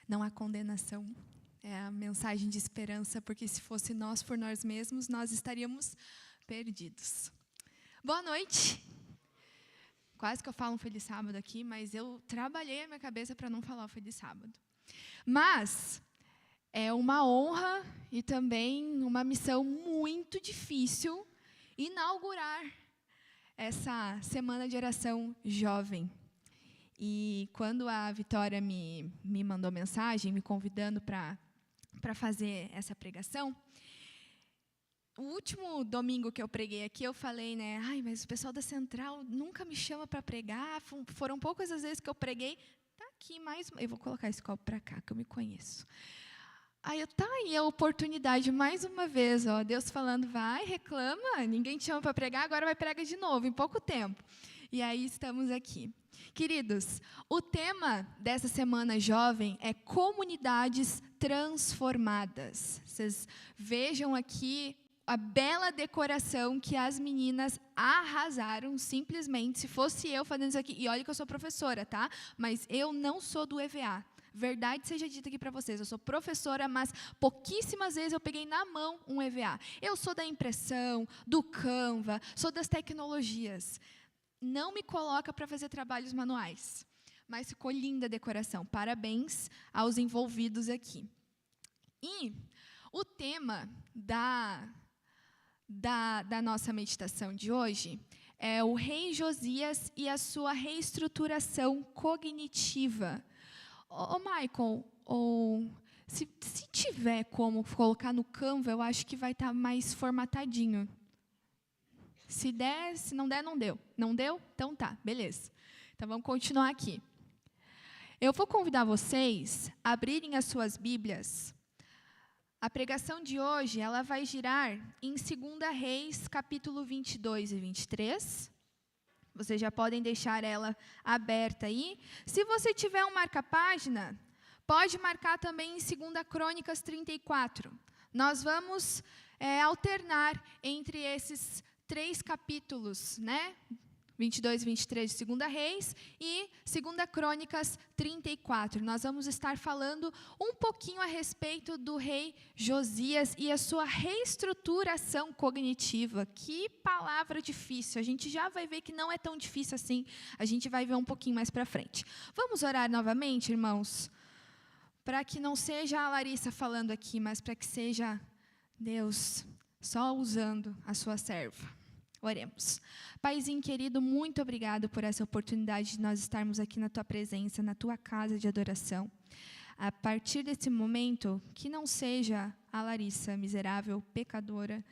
Não há condenação. É a mensagem de esperança, porque se fosse nós por nós mesmos, nós estaríamos perdidos. Boa noite. Quase que eu falo um feliz sábado aqui, mas eu trabalhei a minha cabeça para não falar o feliz sábado. Mas é uma honra e também uma missão muito difícil inaugurar essa semana de oração jovem. E quando a Vitória me mandou mensagem, me convidando para fazer essa pregação, o último domingo que eu preguei aqui, eu falei, mas o pessoal da Central nunca me chama para pregar, foram poucas as vezes que eu preguei, tá aqui mais, eu vou colocar esse copo para cá, que eu me conheço. Aí, tá aí a oportunidade, mais uma vez, Deus falando, vai, reclama, ninguém te chama para pregar, agora vai pregar de novo, em pouco tempo. E aí estamos aqui. Queridos, o tema dessa semana jovem é comunidades transformadas. Vocês vejam aqui a bela decoração que as meninas arrasaram, simplesmente. Se fosse eu fazendo isso aqui, e olha que eu sou professora, tá? Mas eu não sou do EVA. Verdade seja dita aqui para vocês, eu sou professora, mas pouquíssimas vezes eu peguei na mão um EVA. Eu sou da impressão, do Canva, sou das tecnologias. Não me coloca para fazer trabalhos manuais, mas ficou linda a decoração. Parabéns aos envolvidos aqui. E o tema da nossa meditação de hoje é o rei Josias e a sua reestruturação cognitiva. Michael, se tiver como colocar no Canva, eu acho que vai estar mais formatadinho. Se der, se não der, não deu. Não deu? Então tá, beleza. Então vamos continuar aqui. Eu vou convidar vocês a abrirem as suas Bíblias. A pregação de hoje, ela vai girar em 2 Reis, capítulo 22 e 23. Vocês já podem deixar ela aberta aí. Se você tiver um marca-página, pode marcar também em 2 Crônicas 34. Nós vamos alternar entre esses 3 capítulos, 22 e 23 de 2 Reis e 2 Crônicas 34. Nós vamos estar falando um pouquinho a respeito do rei Josias e a sua reestruturação cognitiva. Que palavra difícil, a gente já vai ver que não é tão difícil assim, a gente vai ver um pouquinho mais para frente. Vamos orar novamente, irmãos? Para que não seja a Larissa falando aqui, mas para que seja Deus só usando a sua serva. Oremos. Paizinho querido, muito obrigado por essa oportunidade de nós estarmos aqui na Tua presença, na Tua casa de adoração. A partir desse momento, que não seja a Larissa, miserável, pecadora,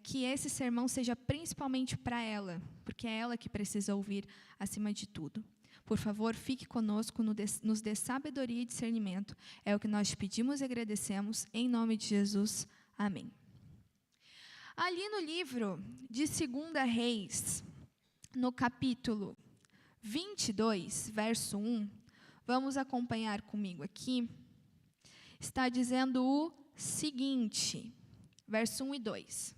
que esse sermão seja principalmente para ela, porque é ela que precisa ouvir acima de tudo. Por favor, fique conosco, nos dê sabedoria e discernimento. É o que nós te pedimos e agradecemos, em nome de Jesus. Amém. Ali no livro de 2 Reis, no capítulo 22, verso 1, vamos acompanhar comigo aqui, está dizendo o seguinte, verso 1 e 2.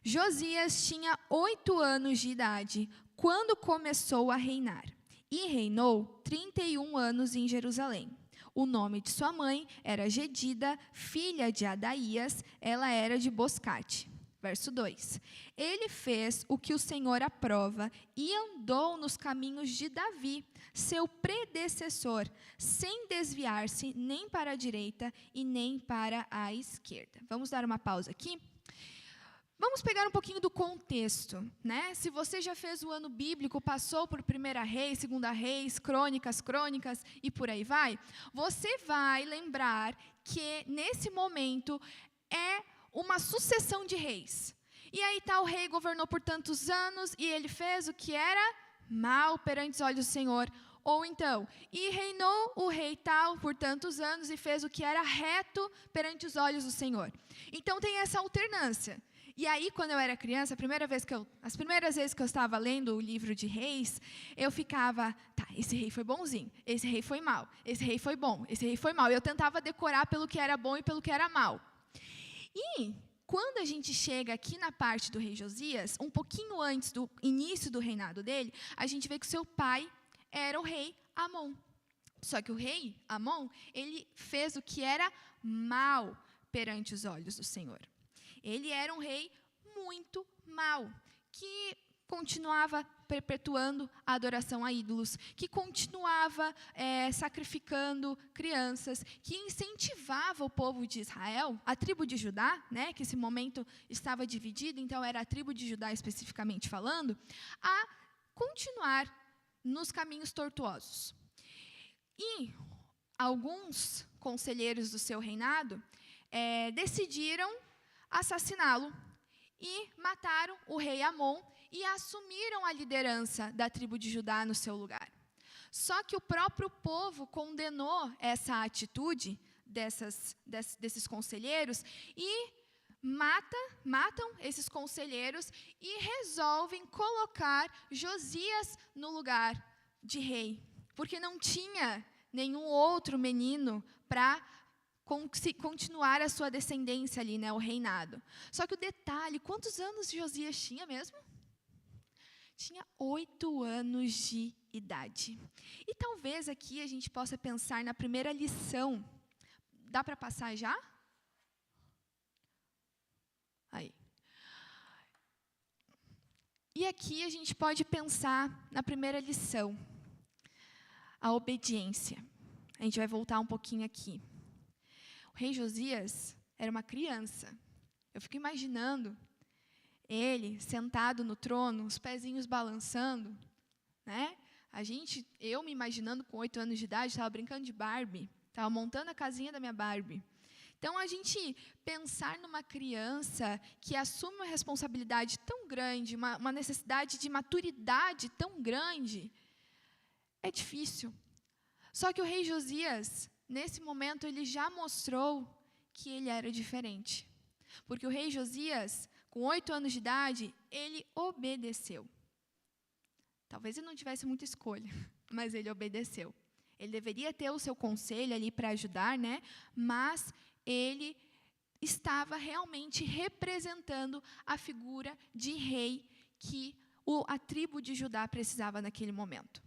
Josias tinha 8 anos de idade quando começou a reinar, e reinou 31 anos em Jerusalém. O nome de sua mãe era Gedida, filha de Adaías, ela era de Boscate. Verso 2. Ele fez o que o Senhor aprova e andou nos caminhos de Davi, seu predecessor, sem desviar-se nem para a direita e nem para a esquerda. Vamos dar uma pausa aqui? Vamos pegar um pouquinho do contexto, Se você já fez o ano bíblico, passou por 1 Reis, 2 Reis, Crônicas e por aí vai, você vai lembrar que nesse momento é uma sucessão de reis. E aí o rei governou por tantos anos e ele fez o que era mal perante os olhos do Senhor. Ou então, e reinou o rei tal por tantos anos e fez o que era reto perante os olhos do Senhor. Então tem essa alternância. E aí, quando eu era criança, as primeiras vezes que eu estava lendo o livro de Reis, eu ficava, esse rei foi bonzinho, esse rei foi mau, esse rei foi bom, esse rei foi mau. Eu tentava decorar pelo que era bom e pelo que era mau. E quando a gente chega aqui na parte do rei Josias, um pouquinho antes do início do reinado dele, a gente vê que o seu pai era o rei Amon. Só que o rei Amon, ele fez o que era mal perante os olhos do Senhor. Ele era um rei muito mau, que continuava perpetuando a adoração a ídolos, que continuava sacrificando crianças, que incentivava o povo de Israel, a tribo de Judá, né, que esse momento estava dividida, então era a tribo de Judá especificamente falando, a continuar nos caminhos tortuosos. E alguns conselheiros do seu reinado decidiram assassiná-lo e mataram o rei Amon e assumiram a liderança da tribo de Judá no seu lugar. Só que o próprio povo condenou essa atitude desses conselheiros e matam esses conselheiros e resolvem colocar Josias no lugar de rei, porque não tinha nenhum outro menino para continuar a sua descendência ali, né, o reinado. Só que o detalhe, quantos anos Josias tinha mesmo? Tinha 8 anos de idade. E talvez aqui a gente possa pensar na primeira lição. Dá para passar já? Aí. E aqui a gente pode pensar na primeira lição. A obediência. A gente vai voltar um pouquinho aqui. O rei Josias era uma criança. Eu fico imaginando ele sentado no trono, os pezinhos balançando, né? Eu me imaginando com 8 anos de idade, estava brincando de Barbie, estava montando a casinha da minha Barbie. Então, a gente pensar numa criança que assume uma responsabilidade tão grande, uma necessidade de maturidade tão grande, é difícil. Só que o rei Josias, nesse momento, ele já mostrou que ele era diferente. Porque o rei Josias, com 8 anos de idade, ele obedeceu. Talvez ele não tivesse muita escolha, mas ele obedeceu. Ele deveria ter o seu conselho ali para ajudar, né? Mas ele estava realmente representando a figura de rei que a tribo de Judá precisava naquele momento.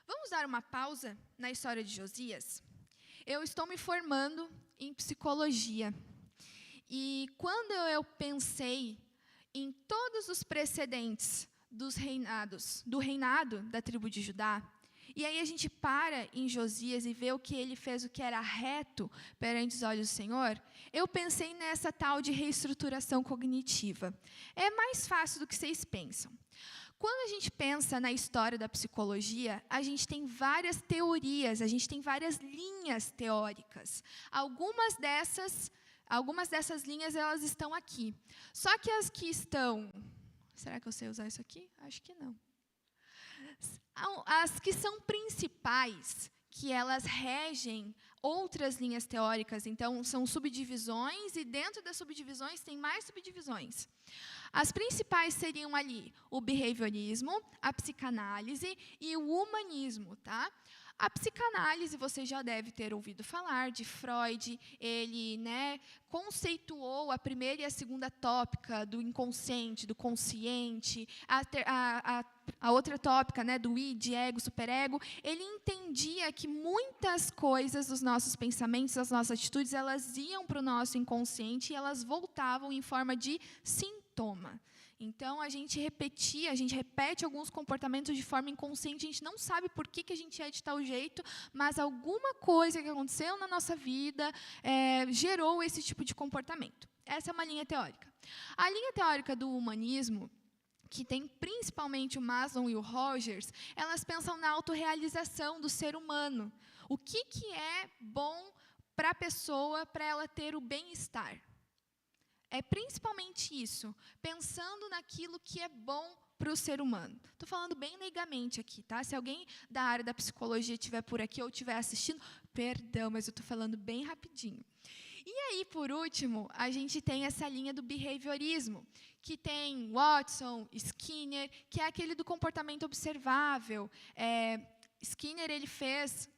Vamos dar uma pausa na história de Josias? Eu estou me formando em psicologia. E quando eu pensei em todos os precedentes do reinado da tribo de Judá, e aí a gente para em Josias e vê o que ele fez, o que era reto perante os olhos do Senhor, eu pensei nessa tal de reestruturação cognitiva. É mais fácil do que vocês pensam. Quando a gente pensa na história da psicologia, a gente tem várias teorias, a gente tem várias linhas teóricas. Algumas dessas linhas, elas estão aqui. Só que as que estão... Será que eu sei usar isso aqui? Acho que não. As que são principais, que elas regem outras linhas teóricas, então são subdivisões, e dentro das subdivisões tem mais subdivisões. As principais seriam ali o behaviorismo, a psicanálise e o humanismo, tá? A psicanálise, você já deve ter ouvido falar de Freud. Ele, conceituou a primeira e a segunda tópica do inconsciente, do consciente, a outra tópica, do id, ego, superego. Ele entendia que muitas coisas dos nossos pensamentos, das nossas atitudes, elas iam para o nosso inconsciente e elas voltavam em forma de sintoma. Então, a gente repete alguns comportamentos de forma inconsciente, a gente não sabe por que a gente é de tal jeito, mas alguma coisa que aconteceu na nossa vida gerou esse tipo de comportamento. Essa é uma linha teórica. A linha teórica do humanismo, que tem principalmente o Maslow e o Rogers, elas pensam na autorrealização do ser humano. O que é bom para a pessoa, para ela ter o bem-estar? É principalmente isso, pensando naquilo que é bom para o ser humano. Estou falando bem leigamente aqui, tá? Se alguém da área da psicologia estiver por aqui ou estiver assistindo, perdão, mas eu estou falando bem rapidinho. E aí, por último, a gente tem essa linha do behaviorismo, que tem Watson, Skinner, que é aquele do comportamento observável. Skinner, ele fez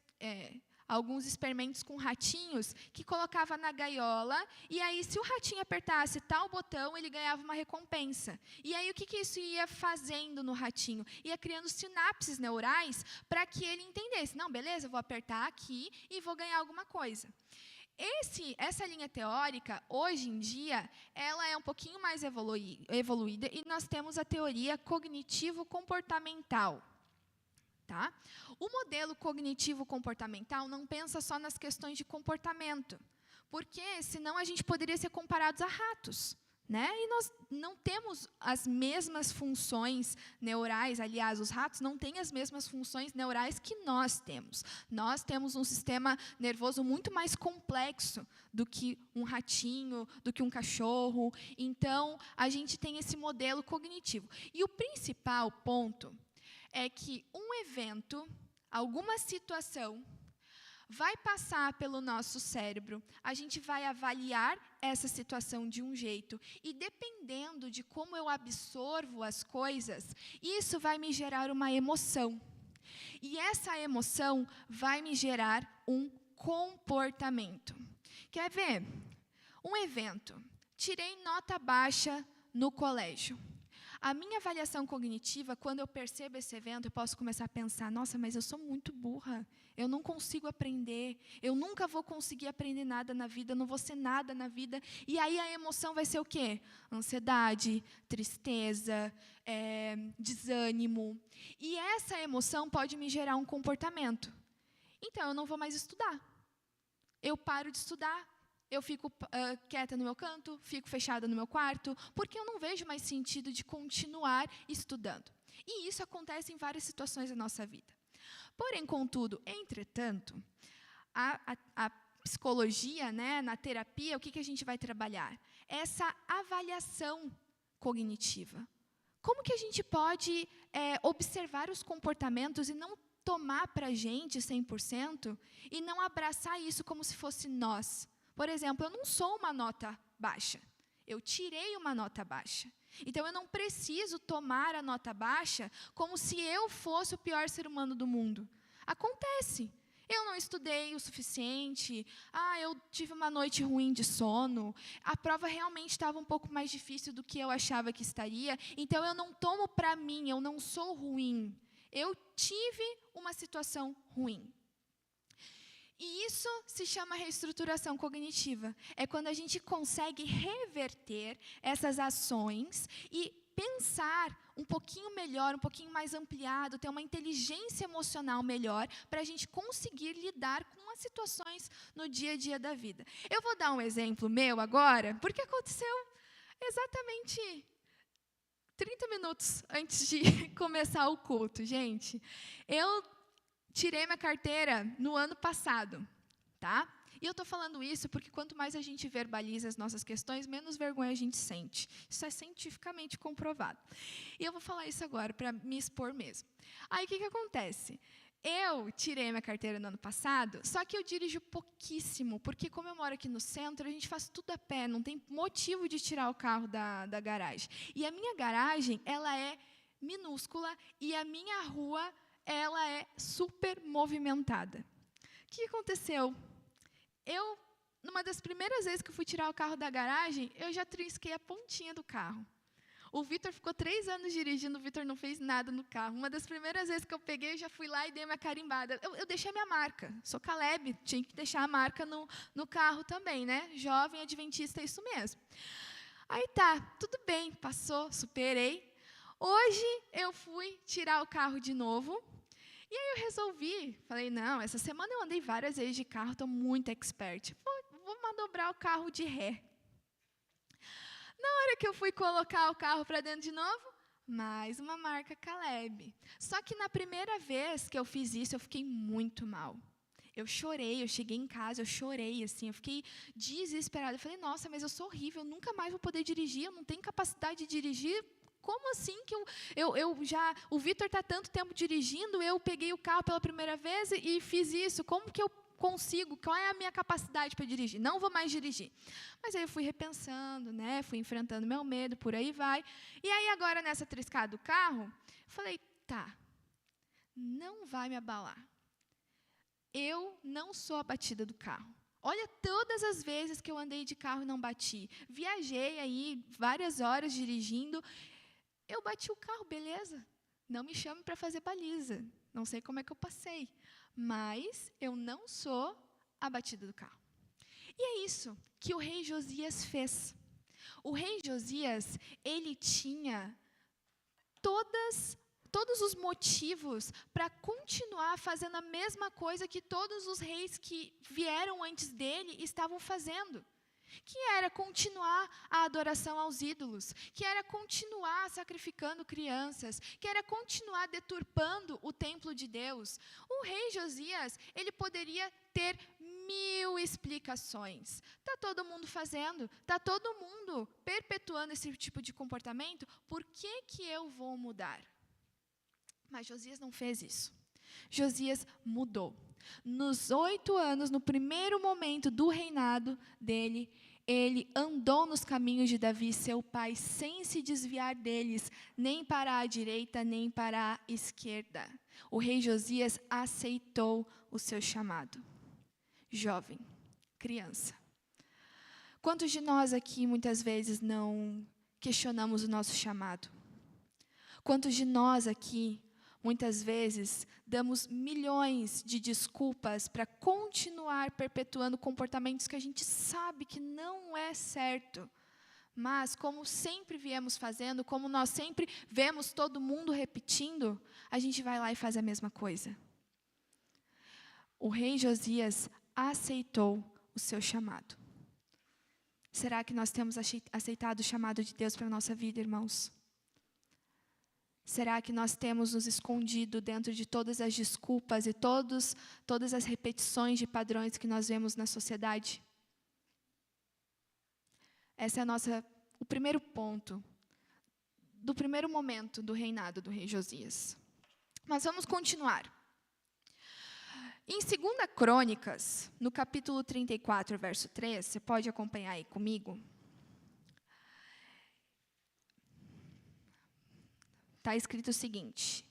alguns experimentos com ratinhos que colocava na gaiola, e aí se o ratinho apertasse tal botão, ele ganhava uma recompensa. E aí o que isso ia fazendo no ratinho? Ia criando sinapses neurais para que ele entendesse, não, beleza, eu vou apertar aqui e vou ganhar alguma coisa. Essa linha teórica, hoje em dia, ela é um pouquinho mais evoluída e nós temos a teoria cognitivo-comportamental. Tá? O modelo cognitivo-comportamental não pensa só nas questões de comportamento, porque senão a gente poderia ser comparados a ratos. Né? E nós não temos as mesmas funções neurais, aliás, os ratos não têm as mesmas funções neurais que nós temos. Nós temos um sistema nervoso muito mais complexo do que um ratinho, do que um cachorro. Então, a gente tem esse modelo cognitivo. E o principal ponto é que um evento, alguma situação, vai passar pelo nosso cérebro, a gente vai avaliar essa situação de um jeito, e dependendo de como eu absorvo as coisas, isso vai me gerar uma emoção. E essa emoção vai me gerar um comportamento. Quer ver? Um evento. Tirei nota baixa no colégio. A minha avaliação cognitiva, quando eu percebo esse evento, eu posso começar a pensar, nossa, mas eu sou muito burra, eu não consigo aprender, eu nunca vou conseguir aprender nada na vida, não vou ser nada na vida. E aí a emoção vai ser o quê? Ansiedade, tristeza, desânimo. E essa emoção pode me gerar um comportamento. Então, eu não vou mais estudar. Eu paro de estudar. Eu fico quieta no meu canto, fico fechada no meu quarto, porque eu não vejo mais sentido de continuar estudando. E isso acontece em várias situações da nossa vida. Porém, contudo, entretanto, a psicologia, né, na terapia, o que a gente vai trabalhar? Essa avaliação cognitiva. Como que a gente pode observar os comportamentos e não tomar para a gente 100% e não abraçar isso como se fosse nós? Por exemplo, eu não sou uma nota baixa. Eu tirei uma nota baixa. Então, eu não preciso tomar a nota baixa como se eu fosse o pior ser humano do mundo. Acontece. Eu não estudei o suficiente. Eu tive uma noite ruim de sono. A prova realmente estava um pouco mais difícil do que eu achava que estaria. Então, eu não tomo para mim, eu não sou ruim. Eu tive uma situação ruim. E isso se chama reestruturação cognitiva. É quando a gente consegue reverter essas ações e pensar um pouquinho melhor, um pouquinho mais ampliado, ter uma inteligência emocional melhor para a gente conseguir lidar com as situações no dia a dia da vida. Eu vou dar um exemplo meu agora, porque aconteceu exatamente 30 minutos antes de começar o culto, gente. Eu tirei minha carteira no ano passado, tá? E eu estou falando isso porque quanto mais a gente verbaliza as nossas questões, menos vergonha a gente sente. Isso é cientificamente comprovado. E eu vou falar isso agora, para me expor mesmo. Aí, o que acontece? Eu tirei minha carteira no ano passado, só que eu dirijo pouquíssimo, porque como eu moro aqui no centro, a gente faz tudo a pé, não tem motivo de tirar o carro da garagem. E a minha garagem, ela é minúscula e a minha rua ela é super movimentada. O que aconteceu? Numa das primeiras vezes que eu fui tirar o carro da garagem, eu já trisquei a pontinha do carro. O Vitor ficou 3 anos dirigindo, o Vitor não fez nada no carro. Uma das primeiras vezes que eu peguei, eu já fui lá e dei uma carimbada. Eu deixei a minha marca. Sou Caleb, tinha que deixar a marca no carro também, né? Jovem, adventista, é isso mesmo. Aí tá, tudo bem, passou, superei. Hoje eu fui tirar o carro de novo. E aí eu resolvi, falei, não, essa semana eu andei várias vezes de carro, estou muito expert. Vou manobrar o carro de ré. Na hora que eu fui colocar o carro para dentro de novo, mais uma marca Caleb. Só que na primeira vez que eu fiz isso, eu fiquei muito mal. Eu chorei, eu cheguei em casa, eu chorei, assim, eu fiquei desesperada. Eu falei, nossa, mas eu sou horrível, eu nunca mais vou poder dirigir, eu não tenho capacidade de dirigir. Como assim que o Vitor está tanto tempo dirigindo, eu peguei o carro pela primeira vez e fiz isso, como que eu consigo, qual é a minha capacidade para dirigir? Não vou mais dirigir. Mas aí eu fui repensando, né, fui enfrentando meu medo, por aí vai. E aí agora nessa triscada do carro, falei, tá, não vai me abalar. eu não sou a batida do carro. Olha todas as vezes que eu andei de carro e não bati. Viajei aí várias horas dirigindo. Eu bati o carro, beleza. Não me chame para fazer baliza. Não sei como é que eu passei. Mas eu não sou a batida do carro. E é isso que o rei Josias fez. O rei Josias, ele tinha todos os motivos para continuar fazendo a mesma coisa que todos os reis que vieram antes dele estavam fazendo, que era continuar a adoração aos ídolos, que era continuar sacrificando crianças, que era continuar deturpando o templo de Deus. O rei Josias, ele poderia ter 1000 explicações. Está todo mundo fazendo, está todo mundo perpetuando esse tipo de comportamento, por que eu vou mudar? Mas Josias não fez isso. Josias mudou. Nos 8 anos, no primeiro momento do reinado dele, ele andou nos caminhos de Davi, seu pai, sem se desviar deles, nem para a direita, nem para a esquerda. O rei Josias aceitou o seu chamado. Jovem, criança. Quantos de nós aqui, muitas vezes, não questionamos o nosso chamado? Quantos de nós aqui, muitas vezes, damos milhões de desculpas para continuar perpetuando comportamentos que a gente sabe que não é certo. Mas, como sempre viemos fazendo, como nós sempre vemos todo mundo repetindo, a gente vai lá e faz a mesma coisa. O rei Josias aceitou o seu chamado. Será que nós temos aceitado o chamado de Deus para a nossa vida, irmãos? Será que nós temos nos escondido dentro de todas as desculpas e todas as repetições de padrões que nós vemos na sociedade? Esse é o primeiro ponto, do primeiro momento do reinado do rei Josias. Mas vamos continuar. Em 2 Crônicas, no capítulo 34, verso 3, você pode acompanhar aí comigo? Está escrito o seguinte: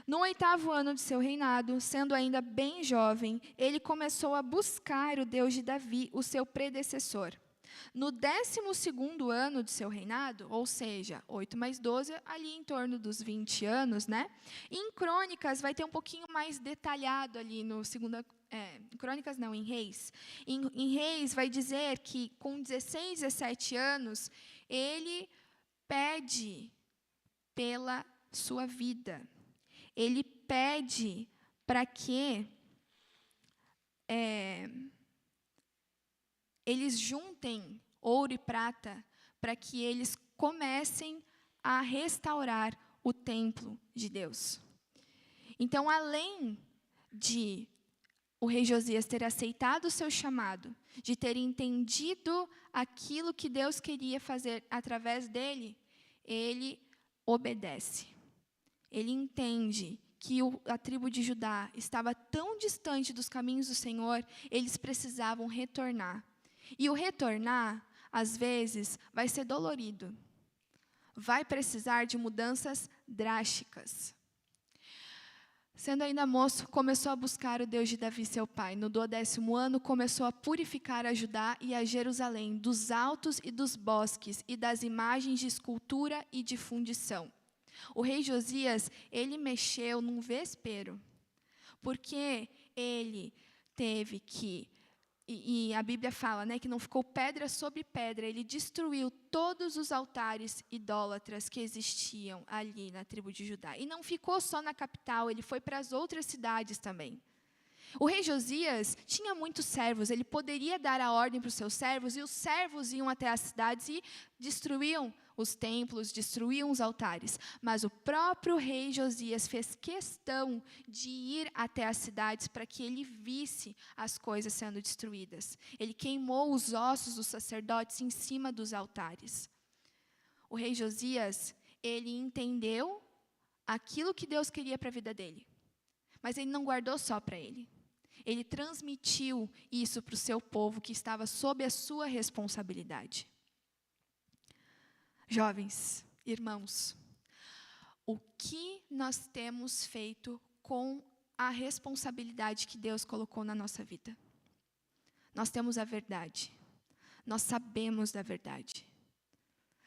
no 8º ano de seu reinado, sendo ainda bem jovem, ele começou a buscar o Deus de Davi, o seu predecessor. No 12º ano de seu reinado, ou seja, 8 mais 12, ali em torno dos 20 anos, né? Em Crônicas vai ter um pouquinho mais detalhado ali no em Crônicas não, em Reis. Em Reis vai dizer que com 16, 17 anos, ele pede pela sua vida. Ele pede para que eles juntem ouro e prata para que eles comecem a restaurar o templo de Deus. Então, além de o rei Josias ter aceitado o seu chamado, de ter entendido aquilo que Deus queria fazer através dele, ele obedece. Ele entende que a tribo de Judá estava tão distante dos caminhos do Senhor, eles precisavam retornar. E o retornar, às vezes, vai ser dolorido. Vai precisar de mudanças drásticas. Sendo ainda moço, começou a buscar o Deus de Davi, seu pai. No 12º ano, começou a purificar a Judá e a Jerusalém, dos altos e dos bosques, e das imagens de escultura e de fundição. O rei Josias, ele mexeu num vespeiro, porque ele teve que... E a Bíblia fala, né, que não ficou pedra sobre pedra. Ele destruiu todos os altares idólatras que existiam ali na tribo de Judá. E não ficou só na capital, ele foi para as outras cidades também. O rei Josias tinha muitos servos, ele poderia dar a ordem para os seus servos, e os servos iam até as cidades e destruíam os templos, destruíam os altares. Mas o próprio rei Josias fez questão de ir até as cidades para que ele visse as coisas sendo destruídas. Ele queimou os ossos dos sacerdotes em cima dos altares. O rei Josias, ele entendeu aquilo que Deus queria para a vida dele. Mas ele não guardou só para ele. Ele transmitiu isso para o seu povo que estava sob a sua responsabilidade. Jovens, irmãos, o que nós temos feito com a responsabilidade que Deus colocou na nossa vida. Nós temos a verdade. Nós sabemos da verdade.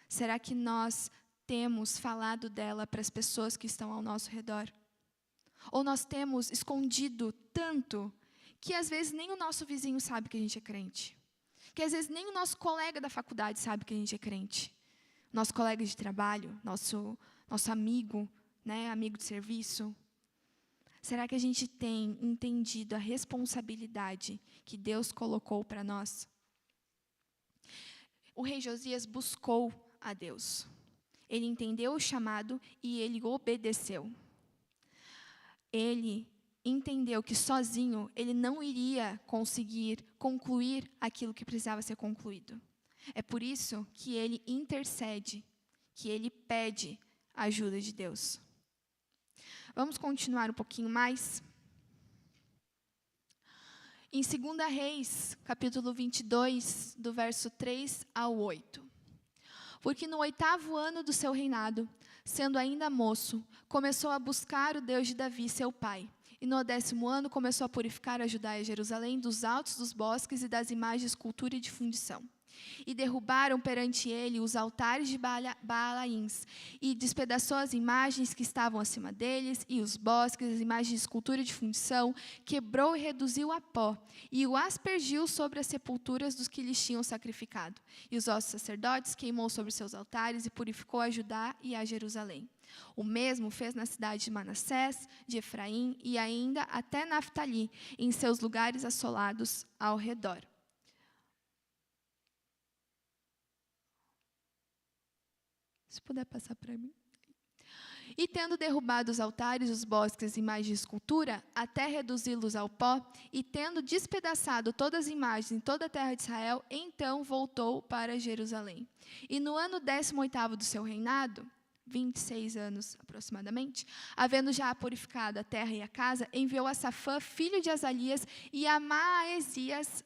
Será que nós temos falado dela para as pessoas que estão ao nosso redor? Ou nós temos escondido tanto que às vezes nem o nosso vizinho sabe que a gente é crente? Que às vezes nem o nosso colega da faculdade sabe que a gente é crente? Nosso colega de trabalho, nosso amigo, né, amigo de serviço? Será que a gente tem entendido a responsabilidade que Deus colocou para nós? O rei Josias buscou a Deus. Ele entendeu o chamado e ele obedeceu. Ele entendeu que sozinho ele não iria conseguir concluir aquilo que precisava ser concluído. É por isso que ele intercede, que ele pede a ajuda de Deus. Vamos continuar um pouquinho mais. Em 2 Reis, capítulo 22, do verso 3 ao 8. Porque no 8º ano do seu reinado, sendo ainda moço, começou a buscar o Deus de Davi, seu pai. E no 10º ano começou a purificar a Judá e Jerusalém dos altos dos bosques e das imagens de escultura e de fundição. E derrubaram perante ele os altares de Baalaíns, e despedaçou as imagens que estavam acima deles, e os bosques, as imagens de escultura e de fundição, quebrou e reduziu a pó, e o aspergiu sobre as sepulturas dos que lhes tinham sacrificado. E os ossos sacerdotes queimou sobre seus altares, e purificou a Judá e a Jerusalém. O mesmo fez na cidade de Manassés, de Efraim, e ainda até Naftali, em seus lugares assolados ao redor. Se puder passar para mim. E tendo derrubado os altares, os bosques e imagens de escultura, até reduzi-los ao pó, e tendo despedaçado todas as imagens em toda a terra de Israel, então voltou para Jerusalém. E no ano 18º do seu reinado, 26 anos aproximadamente, havendo já purificado a terra e a casa, enviou a Safã, filho de Azalias, e a Maesias,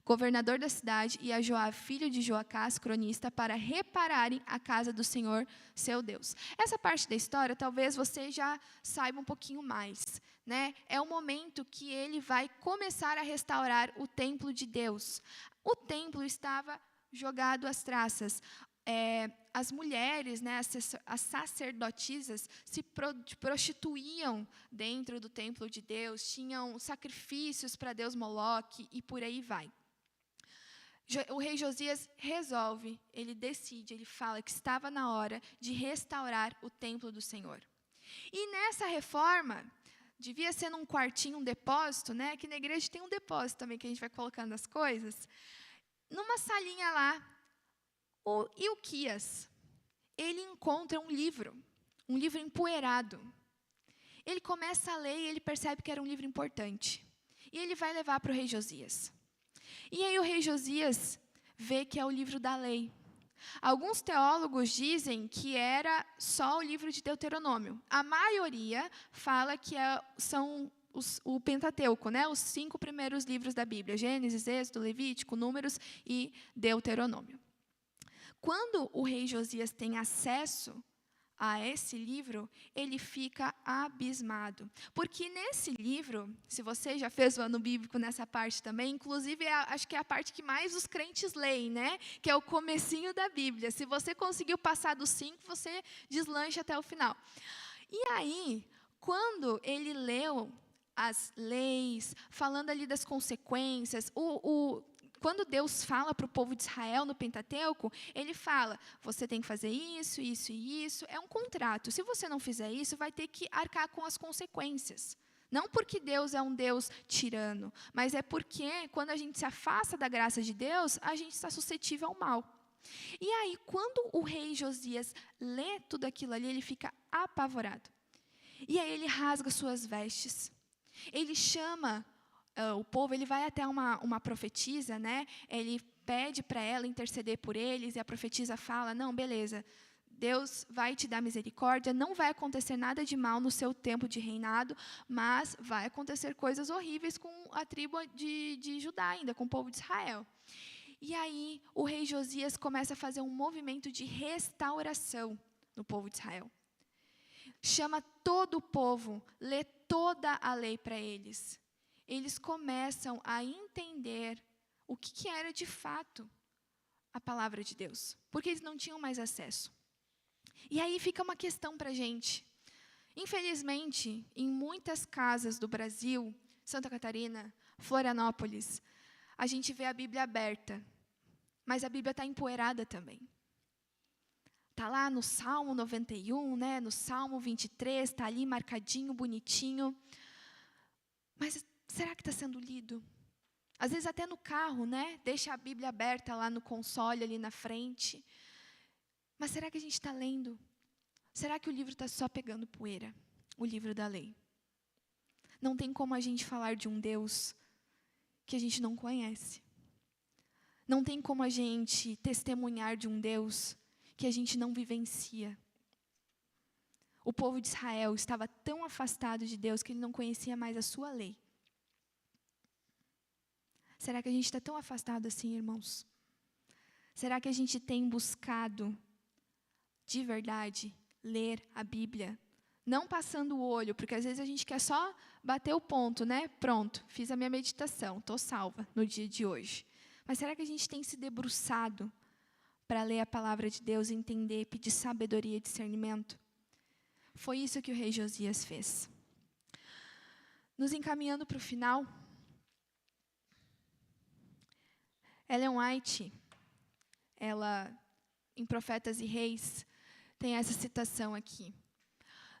governador da cidade, e a Joabe, filho de Joacás, cronista, para repararem a casa do Senhor, seu Deus. Essa parte da história, talvez você já saiba um pouquinho mais, né? É o momento que ele vai começar a restaurar o templo de Deus. O templo estava jogado às traças. As mulheres, né, as sacerdotisas, se prostituíam dentro do templo de Deus, tinham sacrifícios para Deus Moloque e por aí vai. O rei Josias resolve, ele decide, ele fala que estava na hora de restaurar o templo do Senhor. E nessa reforma, devia ser num quartinho, um depósito, né? Que na igreja tem um depósito também, que a gente vai colocando as coisas. Numa salinha lá, o Ilquias, ele encontra um livro empoeirado. Ele começa a ler e ele percebe que era um livro importante. E ele vai levar para o rei Josias. E aí o rei Josias vê que é o livro da lei. Alguns teólogos dizem que era só o livro de Deuteronômio. A maioria fala que são o Pentateuco, né? Os 5 primeiros livros da Bíblia: Gênesis, Êxodo, Levítico, Números e Deuteronômio. Quando o rei Josias tem acesso a esse livro, ele fica abismado. Porque nesse livro, se você já fez o ano bíblico nessa parte também, inclusive acho que é a parte que mais os crentes leem, né? Que é o comecinho da Bíblia. Se você conseguiu passar dos 5, você deslancha até o final. E aí, quando ele leu as leis, falando ali das consequências, quando Deus fala para o povo de Israel no Pentateuco, ele fala, você tem que fazer isso, isso e isso. É um contrato. Se você não fizer isso, vai ter que arcar com as consequências. Não porque Deus é um Deus tirano, mas é porque quando a gente se afasta da graça de Deus, a gente está suscetível ao mal. E aí, quando o rei Josias lê tudo aquilo ali, ele fica apavorado. E aí ele rasga suas vestes. Ele chama o povo, ele vai até uma profetisa, né? Ele pede para ela interceder por eles, e a profetisa fala, não, beleza, Deus vai te dar misericórdia, não vai acontecer nada de mal no seu tempo de reinado, mas vai acontecer coisas horríveis com a tribo de Judá ainda, com o povo de Israel. E aí o rei Josias começa a fazer um movimento de restauração no povo de Israel. Chama todo o povo, lê toda a lei para eles, eles começam a entender o que era de fato a palavra de Deus, porque eles não tinham mais acesso. E aí fica uma questão para a gente. Infelizmente, em muitas casas do Brasil, Santa Catarina, Florianópolis, a gente vê a Bíblia aberta, mas a Bíblia está empoeirada também. Está lá no Salmo 91, né, no Salmo 23, está ali marcadinho, bonitinho. Mas será que está sendo lido? Às vezes até no carro, né? Deixa a Bíblia aberta lá no console, ali na frente. Mas será que a gente está lendo? Será que o livro está só pegando poeira? O livro da lei. Não tem como a gente falar de um Deus que a gente não conhece. Não tem como a gente testemunhar de um Deus que a gente não vivencia. O povo de Israel estava tão afastado de Deus que ele não conhecia mais a sua lei. Será que a gente está tão afastado assim, irmãos? Será que a gente tem buscado, de verdade, ler a Bíblia? Não passando o olho, porque às vezes a gente quer só bater o ponto, né? Pronto, fiz a minha meditação, estou salva no dia de hoje. Mas será que a gente tem se debruçado para ler a palavra de Deus, entender, pedir sabedoria e discernimento? Foi isso que o rei Josias fez. Nos encaminhando para o final, Ellen White, ela, em Profetas e Reis, tem essa citação aqui.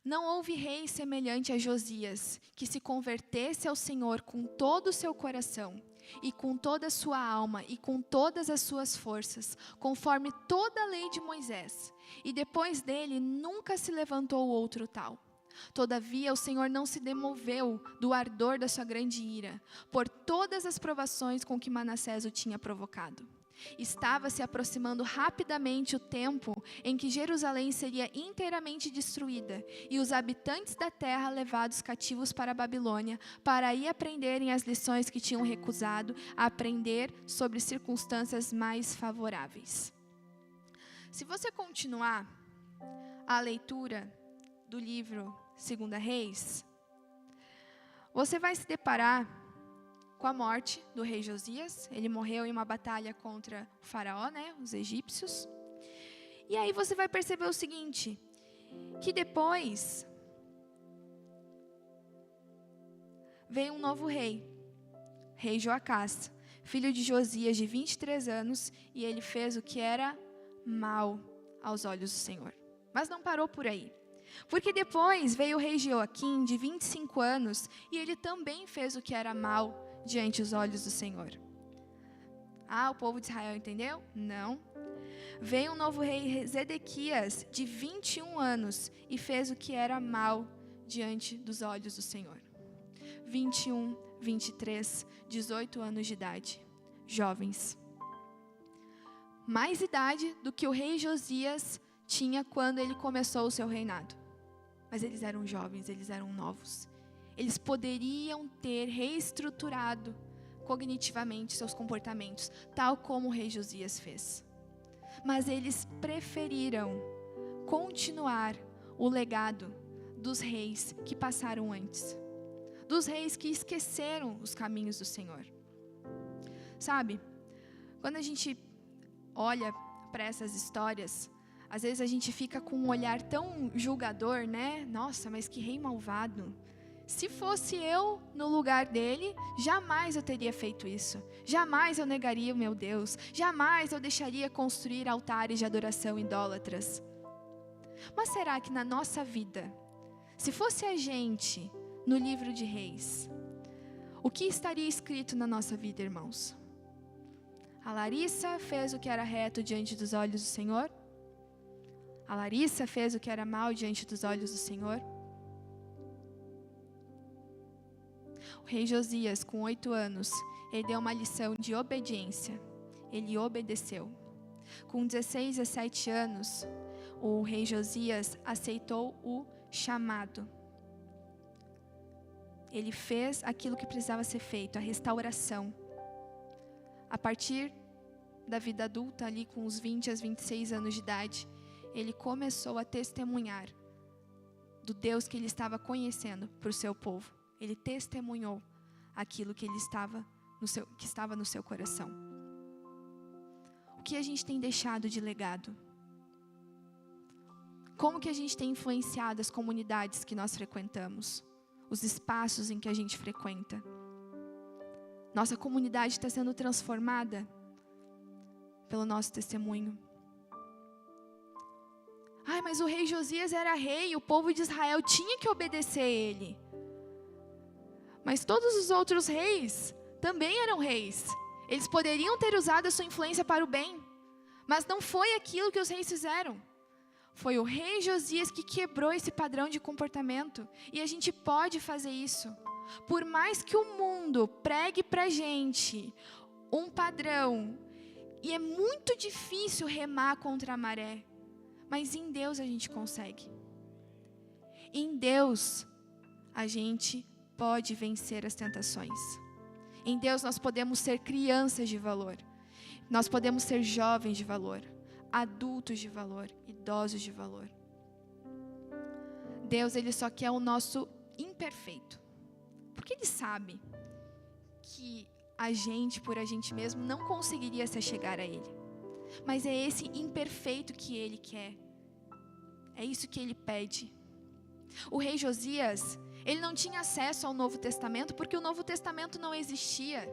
Não houve rei semelhante a Josias, que se convertesse ao Senhor com todo o seu coração, e com toda a sua alma, e com todas as suas forças, conforme toda a lei de Moisés. E depois dele nunca se levantou outro tal. Todavia o Senhor não se demoveu do ardor da sua grande ira, por todas as provações com que Manassés o tinha provocado. Estava se aproximando rapidamente o tempo em que Jerusalém seria inteiramente destruída e os habitantes da terra levados cativos para a Babilônia, para aí aprenderem as lições que tinham recusado a aprender sobre circunstâncias mais favoráveis. Se você continuar a leitura do livro 2 Reis, você vai se deparar com a morte do rei Josias. Ele morreu em uma batalha contra o faraó, né, os egípcios. E aí você vai perceber o seguinte, que depois veio um novo rei, rei Joacás, filho de Josias, de 23 anos, e ele fez o que era mal aos olhos do Senhor. Mas não parou por aí. Porque depois veio o rei Joaquim, de 25 anos, e ele também fez o que era mal diante dos olhos do Senhor. Ah, o povo de Israel entendeu? Não. Veio um novo rei, Zedequias, de 21 anos, e fez o que era mal diante dos olhos do Senhor. 21, 23, 18 anos de idade, jovens. Mais idade do que o rei Josias tinha quando ele começou o seu reinado. Mas eles eram jovens, eles eram novos. Eles poderiam ter reestruturado cognitivamente seus comportamentos, tal como o rei Josias fez. Mas eles preferiram continuar o legado dos reis que passaram antes. Dos reis que esqueceram os caminhos do Senhor. Sabe, quando a gente olha para essas histórias, às vezes a gente fica com um olhar tão julgador, né? Nossa, mas que rei malvado. Se fosse eu no lugar dele, jamais eu teria feito isso. Jamais eu negaria o meu Deus. Jamais eu deixaria construir altares de adoração idólatras. Mas será que na nossa vida, se fosse a gente no livro de Reis, o que estaria escrito na nossa vida, irmãos? A Larissa fez o que era reto diante dos olhos do Senhor? A Larissa fez o que era mal diante dos olhos do Senhor? O rei Josias, com 8 anos, ele deu uma lição de obediência. Ele obedeceu. Com 16, 17 anos, o rei Josias aceitou o chamado. Ele fez aquilo que precisava ser feito, a restauração. A partir da vida adulta, ali com os 20 a 26 anos de idade, ele começou a testemunhar do Deus que ele estava conhecendo para o seu povo. Ele testemunhou aquilo que estava no seu coração. O que a gente tem deixado de legado? Como que a gente tem influenciado as comunidades que nós frequentamos? Os espaços em que a gente frequenta? Nossa comunidade está sendo transformada pelo nosso testemunho. Ai, mas o rei Josias era rei, o povo de Israel tinha que obedecer a ele. Mas todos os outros reis também eram reis. Eles poderiam ter usado a sua influência para o bem, mas não foi aquilo que os reis fizeram. Foi o rei Josias que quebrou esse padrão de comportamento. E a gente pode fazer isso. Por mais que o mundo pregue para a gente um padrão, e é muito difícil remar contra a maré, mas em Deus a gente consegue. Em Deus a gente pode vencer as tentações. Em Deus nós podemos ser crianças de valor. Nós podemos ser jovens de valor, adultos de valor, idosos de valor. Deus, Ele só quer o nosso imperfeito. Porque Ele sabe que a gente, por a gente mesmo, não conseguiria se chegar a Ele. Mas é esse imperfeito que Ele quer. É isso que Ele pede. O rei Josias, ele não tinha acesso ao Novo Testamento porque o Novo Testamento não existia.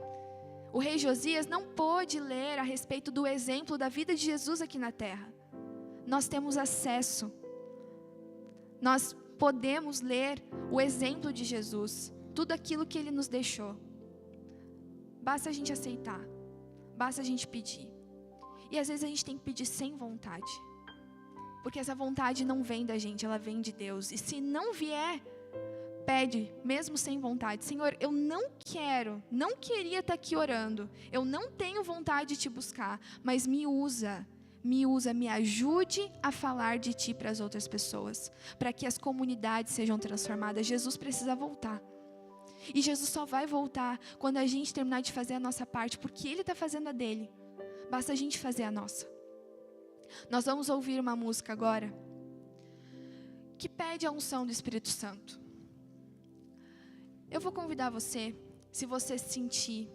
O rei Josias não pôde ler a respeito do exemplo da vida de Jesus aqui na terra. Nós temos acesso. Nós podemos ler o exemplo de Jesus, tudo aquilo que Ele nos deixou. Basta a gente aceitar, basta a gente pedir. E às vezes a gente tem que pedir sem vontade, porque essa vontade não vem da gente, ela vem de Deus. E se não vier, pede, mesmo sem vontade. Senhor, eu não queria estar aqui orando, eu não tenho vontade de Te buscar, mas me usa, me ajude a falar de Ti para as outras pessoas, para que as comunidades sejam transformadas. Jesus precisa voltar. E Jesus só vai voltar quando a gente terminar de fazer a nossa parte, porque Ele está fazendo a dele. Basta a gente fazer a nossa. Nós vamos ouvir uma música agora que pede a unção do Espírito Santo. Eu vou convidar você, se você sentir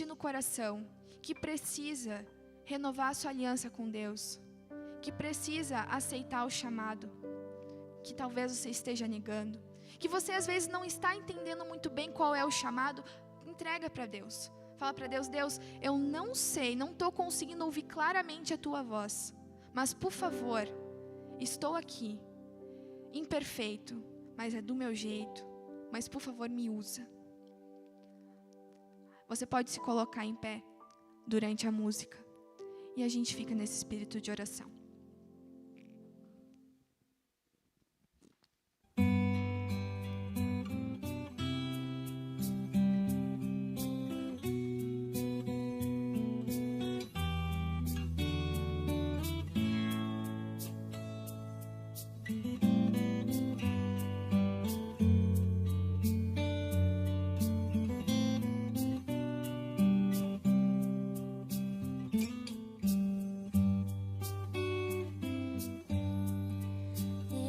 no coração que precisa renovar a sua aliança com Deus, que precisa aceitar o chamado, que talvez você esteja negando, que você às vezes não está entendendo muito bem qual é o chamado, entrega para Deus. Fala para Deus, Deus, eu não sei, não estou conseguindo ouvir claramente a Tua voz, mas por favor, estou aqui, imperfeito, mas é do meu jeito, mas por favor me usa. Você pode se colocar em pé durante a música e a gente fica nesse espírito de oração.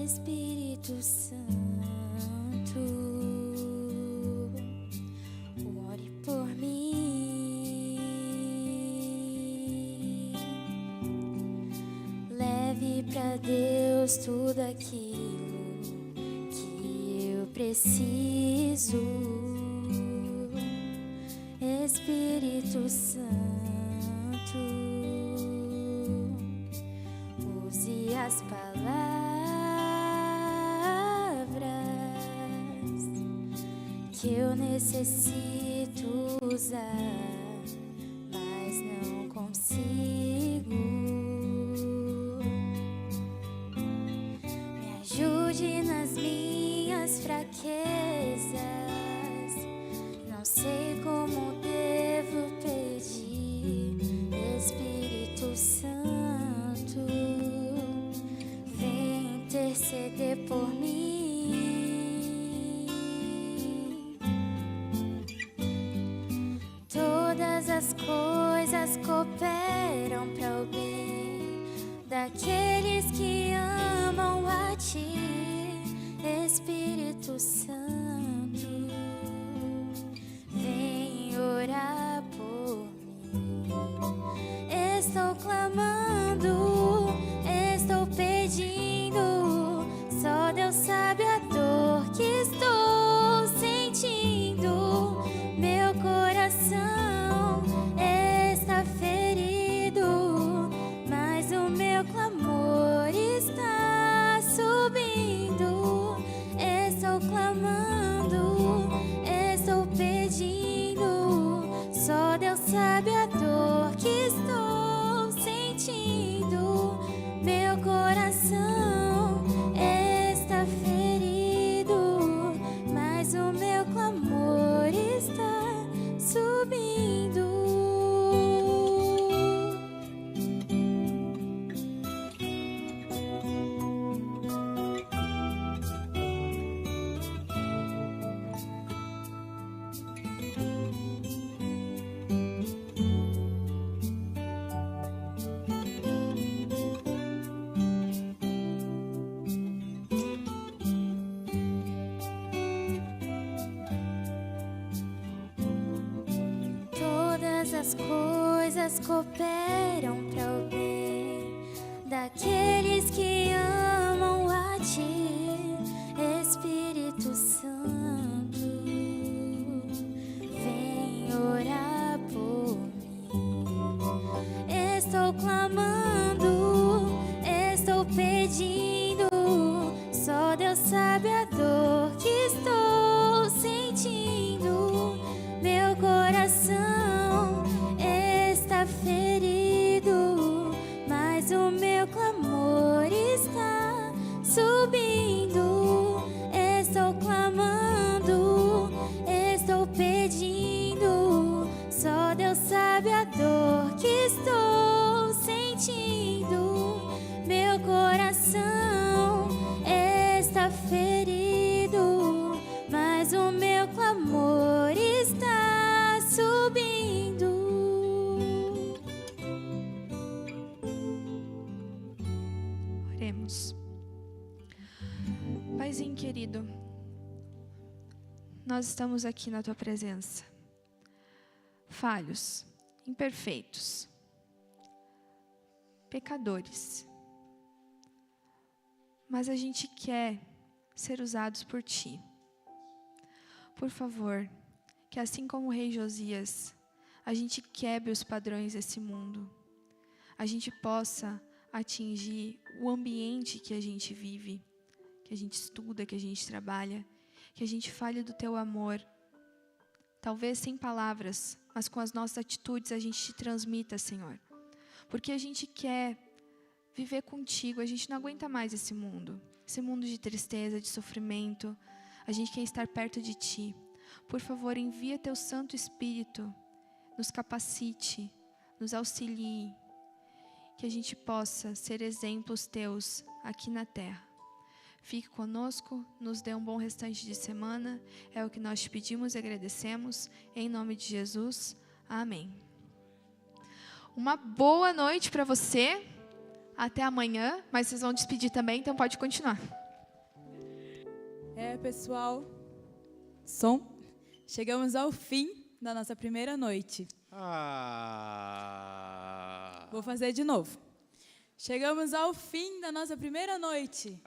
Espírito Santo, ore por mim, leve pra Deus tudo aquilo que eu preciso. Espírito Santo, use as palavras que eu necessito usar, mas não consigo. Me ajude nas minhas fraquezas, não sei como devo pedir. Espírito Santo, vem interceder por mim. Todas as coisas cooperam para o bem daqueles que amam a Ti. Espírito Santo, vem orar por mim. Estou clamando, estou pedindo, só Deus sabe a dor que estou sentindo. Meu coração está ferido, mas o meu clamor está subindo. Estou clamando, estou pedindo, só Deus sabe a dor que estou sentindo. Meu coração está ferido, mas o meu clamor está subindo. Todas as coisas cooperam para o bem daqueles que amam a Ti, Espírito Santo. Vem orar por mim. Estou clamando, estou pedindo, só Deus sabe a dor que estou sentindo. Meu coração está ferido, mas o meu clamor está subindo. Estou clamando, estou pedindo, só Deus sabe a dor que estou sentindo. Meu coração está ferido, mas o meu clamor está subindo. Oremos. Paizinho querido, nós estamos aqui na Tua presença, falhos, imperfeitos, pecadores, mas a gente quer ser usados por Ti. Por favor, que assim como o rei Josias, a gente quebre os padrões desse mundo, a gente possa atingir o ambiente que a gente vive, que a gente estuda, que a gente trabalha, que a gente fale do Teu amor, talvez sem palavras, mas com as nossas atitudes a gente te transmita, Senhor, porque a gente quer viver contigo, a gente não aguenta mais esse mundo de tristeza, de sofrimento, a gente quer estar perto de Ti. Por favor, envia Teu Santo Espírito, nos capacite, nos auxilie, que a gente possa ser exemplos Teus aqui na terra. Fique conosco, nos dê um bom restante de semana, é o que nós te pedimos e agradecemos, em nome de Jesus, amém. Uma boa noite para você, até amanhã, mas vocês vão despedir também, então pode continuar. Pessoal, chegamos ao fim da nossa primeira noite. Vou fazer de novo. Chegamos ao fim da nossa primeira noite.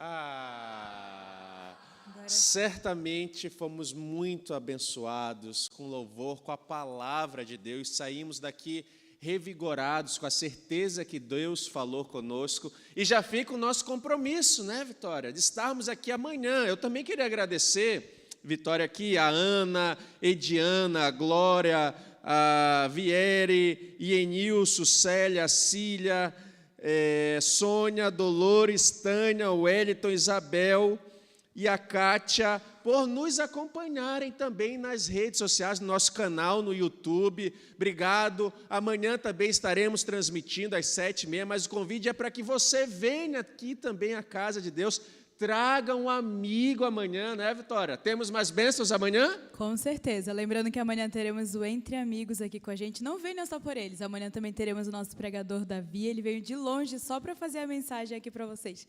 Certamente fomos muito abençoados com louvor, com a palavra de Deus. Saímos daqui revigorados, com a certeza que Deus falou conosco. E já fica o nosso compromisso, né, Vitória? De estarmos aqui amanhã. Eu também queria agradecer, Vitória, aqui, a Ana, Ediana, a Glória, a Viere, Ienilson, Célia, Cília, Sônia, Dolores, Tânia, Wellington, Isabel e a Kátia, por nos acompanharem também nas redes sociais, no nosso canal no YouTube. Obrigado. Amanhã também estaremos transmitindo às 7h30, mas o convite é para que você venha aqui também à casa de Deus. Traga um amigo amanhã, né, Vitória? Temos mais bênçãos amanhã? Com certeza. Lembrando que amanhã teremos o Entre Amigos aqui com a gente. Não venham só por eles. Amanhã também teremos o nosso pregador Davi. Ele veio de longe só para fazer a mensagem aqui para vocês.